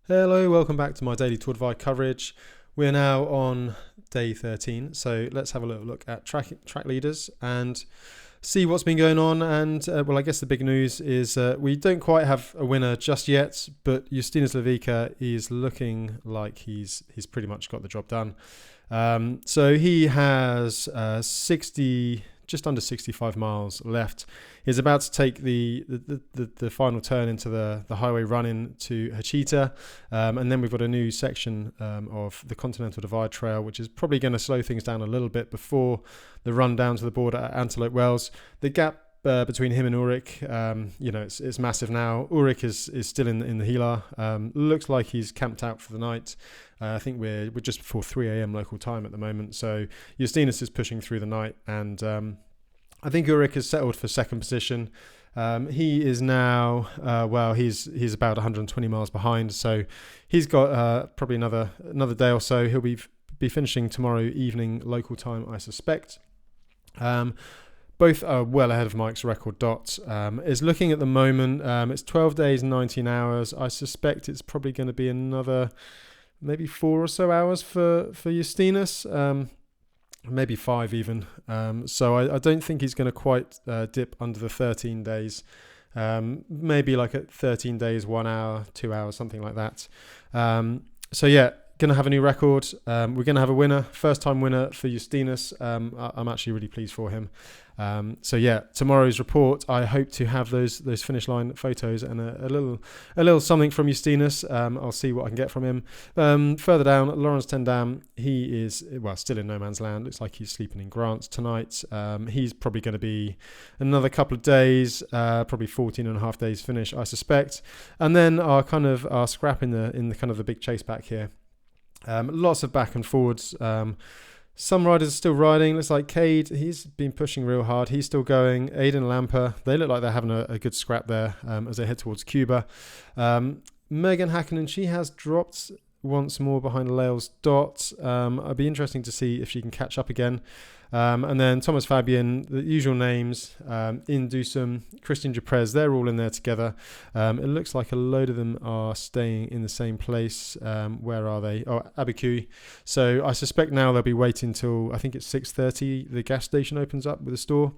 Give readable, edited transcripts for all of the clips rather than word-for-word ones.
Hello, welcome back to my daily Tour de Vie coverage. We're now on day 13, so let's have a little look at track leaders and see what's been going on. And well, I guess the big news is we don't quite have a winner just yet, but Justinas Levica is looking like he's pretty much got the job done. So he has just under 65 miles left. He's about to take the final turn into the highway run-in to Hachita, and then we've got a new section of the Continental Divide Trail, which is probably going to slow things down a little bit before the run down to the border at Antelope Wells. The gap between him and Ulrich, it's massive now. Ulrich is still in the Hila. Looks like he's camped out for the night. I think we're just before 3 a.m. local time at the moment. So Justinas is pushing through the night, and I think Ulrich has settled for second position. He is now, he's about 120 miles behind. So he's got probably another day or so. He'll be finishing tomorrow evening local time, I suspect. Both are well ahead of Mike's record. Dot is looking at the moment. It's 12 days, 19 hours. I suspect it's probably going to be another maybe 4 or so hours for Justinas, maybe 5 even. So I don't think he's going to quite dip under the 13 days. Maybe like at 13 days, 1 hour, 2 hours, something like that. So yeah. Going to have a new record. We're going to have a winner, first time winner for Justinas. I'm actually really pleased for him. So yeah, tomorrow's report, I hope to have those finish line photos and a little something from Justinas. I'll see what I can get from him. Further down, Lawrence Tendam, he is still in no man's land. Looks like he's sleeping in Grants tonight. He's probably going to be another couple of days, probably 14 and a half days finish, I suspect. And then our scrap in the kind of the big chase back here. Lots of back and forwards. Some riders are still riding. Looks like Cade, he's been pushing real hard. He's still going. Aidan Lamper, they look like they're having a good scrap there as they head towards Cuba. Megan Hackin, she has dropped once more behind Lael's Dot. It'd be interesting to see if she can catch up again. And then Thomas Fabian, the usual names, In Dusum, Christian Duprez, they're all in there together. It looks like a load of them are staying in the same place. Where are they? Oh, Abiku. So I suspect now they'll be waiting till, I think it's 6:30, the gas station opens up with a store.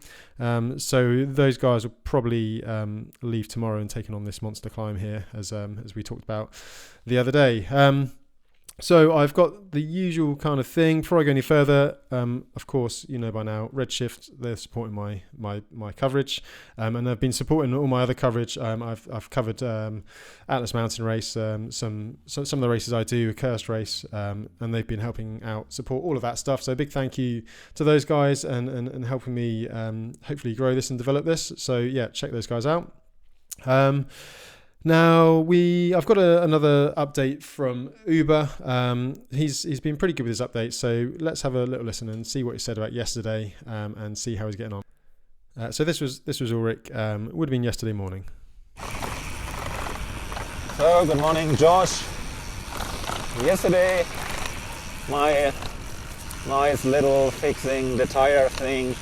So those guys will probably leave tomorrow and taking on this monster climb here, as we talked about the other day. So I've got the usual kind of thing. Before I go any further, of course, you know by now, Redshift, they're supporting my coverage, and they've been supporting all my other coverage. I've covered Atlas Mountain Race, some of the races I do, a Cursed Race, and they've been helping out, support all of that stuff. So a big thank you to those guys and helping me hopefully grow this and develop this. So yeah, check those guys out. Now I've got another update from Uber. He's been pretty good with his updates, so let's have a little listen and see what he said about yesterday, and see how he's getting on. So this was Ulrich. It would have been yesterday morning. So good morning, Josh. Yesterday, my nice little fixing the tire thing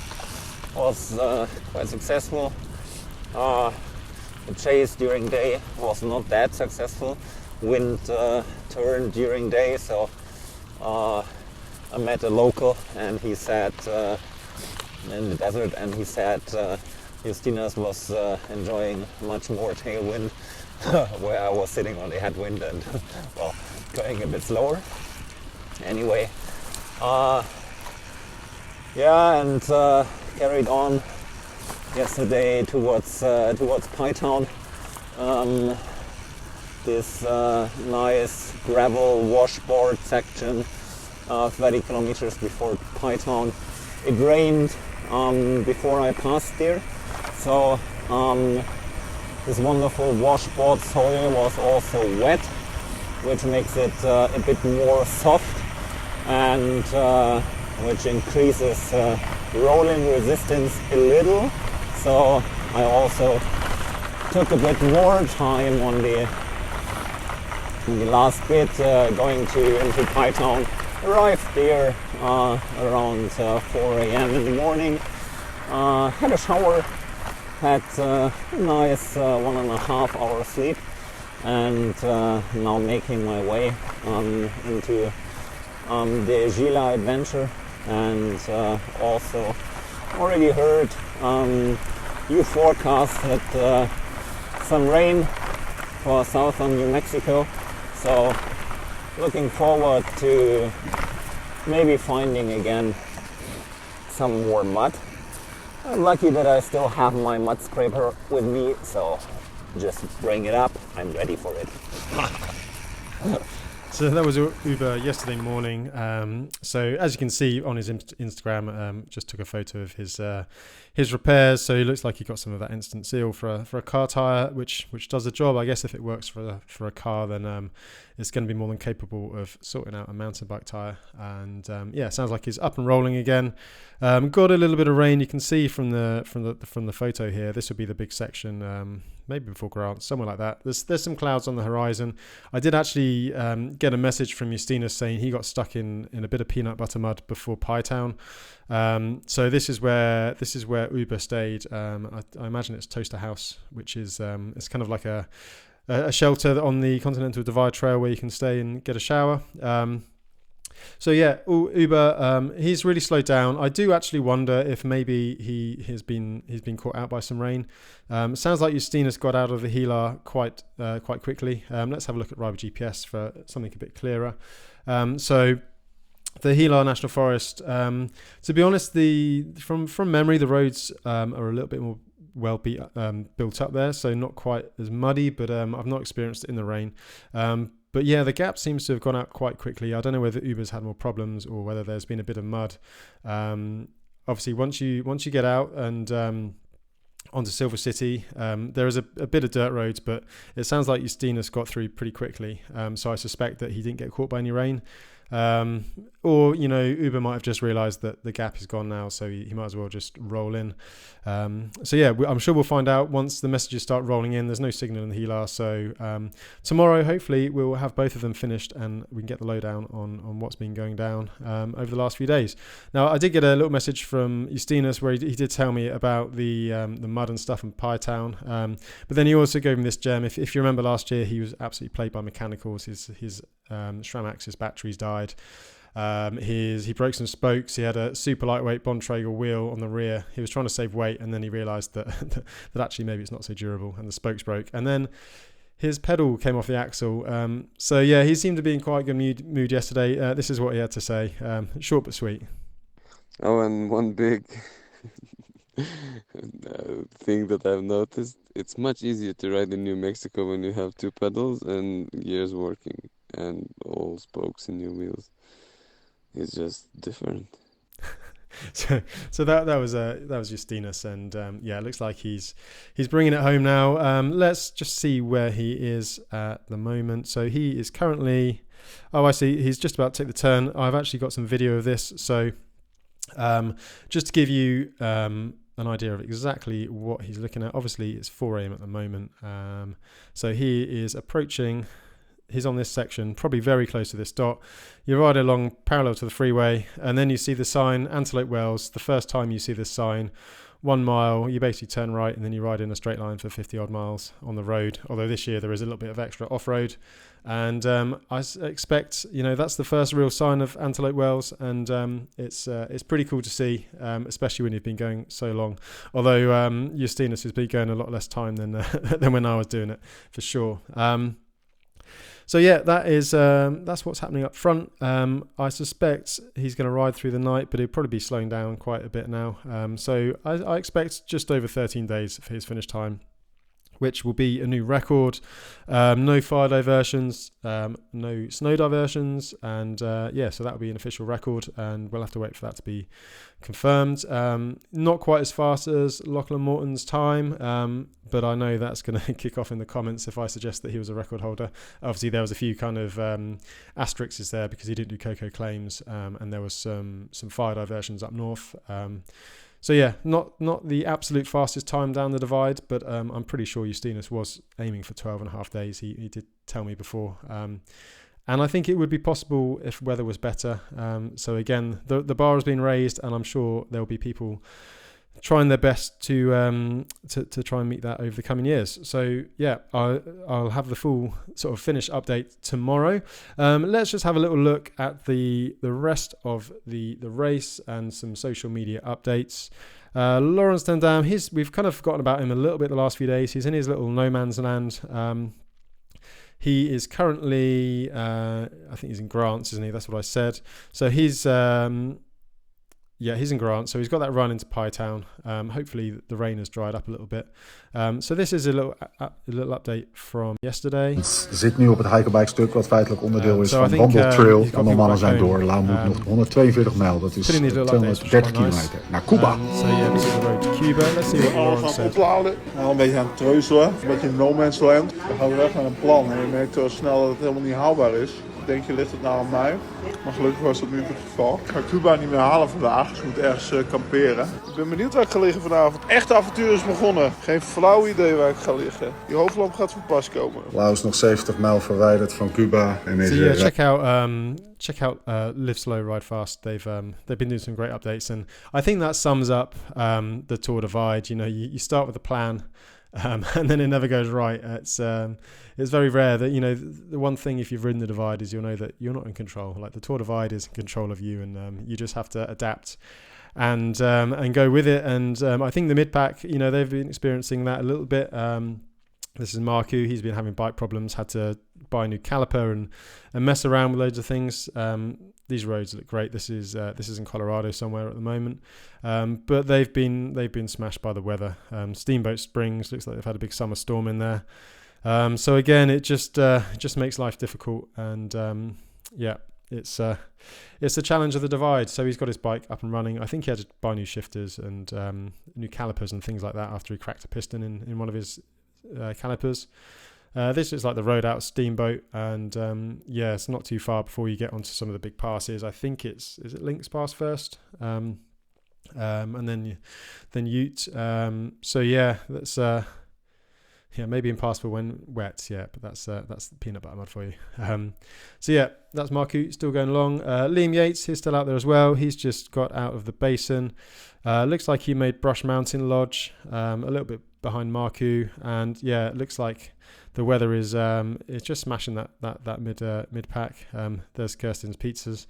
was quite successful. The chase during day was not that successful. Wind turned during day, so I met a local, and he said in the desert, and he said Justinas was enjoying much more tailwind, where I was sitting on the headwind and going a bit slower. Anyway, and carried on yesterday towards Pytown. This nice gravel washboard section, 30 kilometers before Pytown. It rained before I passed there, so this wonderful washboard soil was also wet, which makes it a bit more soft, and which increases rolling resistance a little. So I also took a bit more time on the last bit, going into Pytown. Arrived there around 4 a.m. in the morning. Had a shower, had a nice 1.5 hour sleep, and now making my way into the Gila adventure, and also already heard you forecasted some rain for southern New Mexico, so looking forward to maybe finding again some more mud. I'm lucky that I still have my mud scraper with me, so just bring it up, I'm ready for it. So that was Uber yesterday morning. So as you can see on his Instagram, just took a photo of his repairs. So it looks like he got some of that instant seal for a car tire, which does the job. I guess if it works for a car, then it's going to be more than capable of sorting out a mountain bike tire. And sounds like he's up and rolling again. Got a little bit of rain. You can see from the photo here. This would be the big section. Maybe before Grant, somewhere like that. There's some clouds on the horizon. I did actually get a message from Justinus saying he got stuck in a bit of peanut butter mud before Pie Town. So this is where Uber stayed. I imagine it's Toaster House, which is it's kind of like a shelter on the Continental Divide Trail where you can stay and get a shower. So yeah, Uber, he's really slowed down. I do actually wonder if maybe he's been caught out by some rain. Sounds like Justinus got out of the Gila quite quickly. Let's have a look at Riva GPS for something a bit clearer. So the Gila National Forest. To be honest, from memory, the roads are a little bit more built up there, so not quite as muddy. But I've not experienced it in the rain. But yeah, the gap seems to have gone out quite quickly. I don't know whether Uber's had more problems or whether there's been a bit of mud. Obviously, once you get out and onto Silver City, there is a bit of dirt roads, but it sounds like Justinus got through pretty quickly. So I suspect that he didn't get caught by any rain. Or Uber might have just realized that the gap is gone now, so he might as well just roll in. So yeah, I'm sure we'll find out once the messages start rolling in. There's no signal in the Gila, so tomorrow hopefully we'll have both of them finished and we can get the lowdown on what's been going down over the last few days. Now I did get a little message from Justinus where he did tell me about the mud and stuff in Pie Town, but then he also gave me this gem. If you remember last year, he was absolutely plagued by mechanicals. His SRAM axis batteries died. He broke some spokes. He had a super lightweight Bontrager wheel on the rear. He was trying to save weight, and then he realized that actually maybe it's not so durable, and the spokes broke. And then his pedal came off the axle. So yeah, he seemed to be in quite good mood yesterday. This is what he had to say. Short but sweet. Oh, and one big thing that I've noticed, it's much easier to ride in New Mexico when you have two pedals and gears working and all spokes in your wheels. It's just different. So that was Justinus, and it looks like he's bringing it home now. Let's just see where he is at the moment. So he is currently, I see, he's just about to take the turn. I've actually got some video of this, so just to give you an idea of exactly what he's looking at. Obviously it's 4 a.m. at the moment, so he is approaching. He's on this section, probably very close to this dot. You ride along parallel to the freeway, and then you see the sign, Antelope Wells. The first time you see this sign, 1 mile, you basically turn right, and then you ride in a straight line for 50 odd miles on the road. Although this year there is a little bit of extra off-road. And I expect, that's the first real sign of Antelope Wells, and it's pretty cool to see, especially when you've been going so long. Although Justinus has been going a lot less time than than when I was doing it, for sure. So yeah, that's what's happening up front. I suspect he's going to ride through the night, but he'll probably be slowing down quite a bit now. So I expect just over 13 days for his finish time, which will be a new record. No fire diversions, no snow diversions, and so that will be an official record, and we'll have to wait for that to be confirmed. Not quite as fast as Lachlan Morton's time, but I know that's going to kick off in the comments if I suggest that he was a record holder. Obviously, there was a few kind of asterisks there because he didn't do Coco claims, and there was some fire diversions up north. So yeah, not the absolute fastest time down the divide, but I'm pretty sure Justinus was aiming for 12.5 days. He did tell me before. And I think it would be possible if weather was better. So again, the bar has been raised, and I'm sure there'll be people trying their best to try and meet that over the coming years. So yeah, I'll have the full sort of finish update tomorrow. Let's just have a little look at the rest of the race and some social media updates. Lawrence Dendam, we've kind of forgotten about him a little bit the last few days. He's in his little no man's land. He is currently, I think he's in Grants, isn't he? That's what I said. So he's in Grant. So he's got that run into Pytown. Hopefully the rain has dried up a little bit. So this is a little update from yesterday. Zit nu op het hikerbike-stuk, wat feitelijk onderdeel is van wandeltrail. En de mannen zijn door. Lau moet nog 142 mijl. Dat is 230 kilometer naar Cuba. So yeah, this is the road to Cuba. Let's see what Lawrence said. Opladen. Nou, een beetje aan het treuzelen. Een beetje in no man's land. We gaan weg naar een plan. En je merkt zo snel dat het helemaal niet haalbaar is. Denk je, ligt het nou aan mij? Maar gelukkig was dat nu het geval. Ik ga Cuba niet meer halen vandaag, dus ik moet ergens kamperen. Ik ben benieuwd waar ik ga liggen vanavond. Echt avontuur is begonnen. Geen flauw idee waar ik ga liggen. Die hoofdlamp gaat van pas komen. Lau is nog 70 mijl verwijderd van Cuba. En so yeah, check out Live Slow, Ride Fast. They've been doing some great updates, and I think that sums up the Tour Divide. You know, you start with a plan. And then it never goes right. It's very rare that, you know, the one thing if you've ridden the Divide is you'll know that you're not in control. Like the Tour Divide is in control of you, and you just have to adapt and go with it. And I think the mid-pack, you know, they've been experiencing that a little bit. This is Marku. He's been having bike problems, had to buy a new caliper and mess around with loads of things. These roads look great. This is in Colorado somewhere at the moment, but they've been smashed by the weather. Steamboat Springs looks like they've had a big summer storm in there. So again, it just makes life difficult, and it's the challenge of the Divide. So he's got his bike up and running. I think he had to buy new shifters and new calipers and things like that after he cracked a piston in one of his calipers. This is like the road out Steamboat, and it's not too far before you get onto some of the big passes. I think is it Lynx Pass first, and then Ute. So yeah, that's maybe impassable when wet. Yeah, but that's peanut butter mud for you. So yeah, that's Marku still going along. Liam Yates, he's still out there as well. He's just got out of the basin. Looks like he made Brush Mountain Lodge, a little bit behind Marku, and yeah, it looks like the weather is it's just smashing that mid pack. There's Kirsten's Pizzas,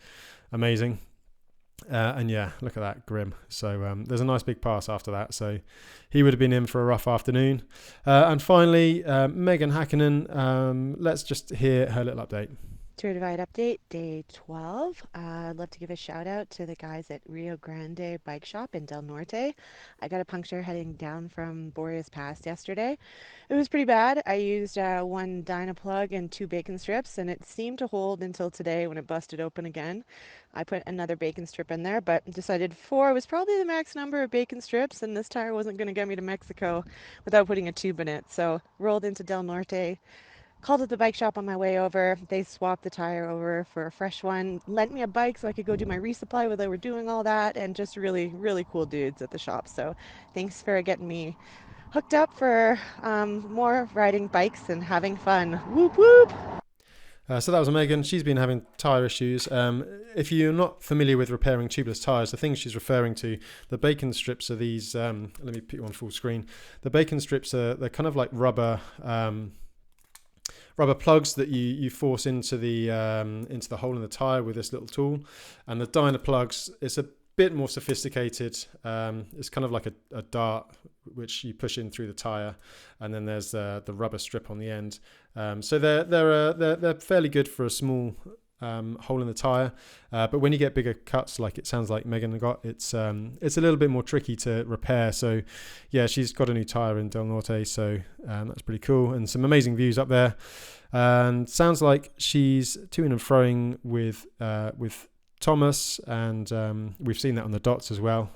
amazing, and yeah, look at that, grim. So there's a nice big pass after that, so he would have been in for a rough afternoon. And finally, Megan Hakkinen, let's just hear her little update. Tour Divide update, day 12. I'd love to give a shout out to the guys at Rio Grande Bike Shop in Del Norte. I got a puncture heading down from Boreas Pass yesterday. It was pretty bad. I used one Dynaplug and 2 bacon strips, and it seemed to hold until today when it busted open again. I put another bacon strip in there, but decided 4 was probably the max number of bacon strips, and this tire wasn't going to get me to Mexico without putting a tube in it. So rolled into Del Norte. Called at the bike shop on my way over. They swapped the tire over for a fresh one, lent me a bike so I could go do my resupply while they were doing all that, and just really, really cool dudes at the shop. So thanks for getting me hooked up for more riding bikes and having fun. Whoop, whoop! So that was Megan. She's been having tyre issues. If you're not familiar with repairing tubeless tyres, the things she's referring to, the bacon strips are these, let me put you on full screen. The bacon strips they're kind of like rubber plugs that you force into the hole in the tire with this little tool, and the Dyna plugs, it's a bit more sophisticated. It's kind of like a dart which you push in through the tire, and then there's the rubber strip on the end. So they're fairly good for a small hole in the tire, but when you get bigger cuts, like it sounds like Megan got, it's a little bit more tricky to repair. So yeah, she's got a new tire in Del Norte, so that's pretty cool, and some amazing views up there. And sounds like she's toing and froing with Thomas, and we've seen that on the dots as well.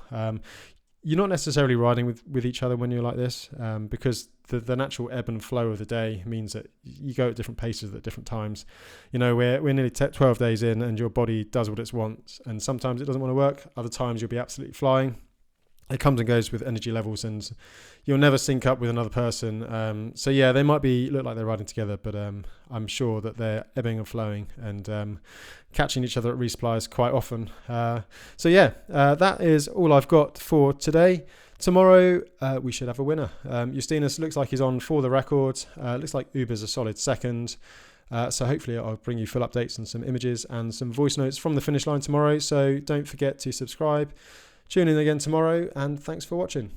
You're not necessarily riding with each other when you're like this, because the natural ebb and flow of the day means that you go at different paces at different times. You know, we're nearly 12 days in, and your body does what it wants, and sometimes it doesn't want to work. Other times you'll be absolutely flying. It comes and goes with energy levels, and you'll never sync up with another person. So yeah, they might look like they're riding together, but I'm sure that they're ebbing and flowing and catching each other at resupplies quite often. So yeah, that is all I've got for today. tomorrow we should have a winner. Justinus looks like he's on for the record. Looks like Uber's a solid second. So hopefully I'll bring you full updates and some images and some voice notes from the finish line tomorrow. So don't forget to subscribe. Tune in again tomorrow, and thanks for watching.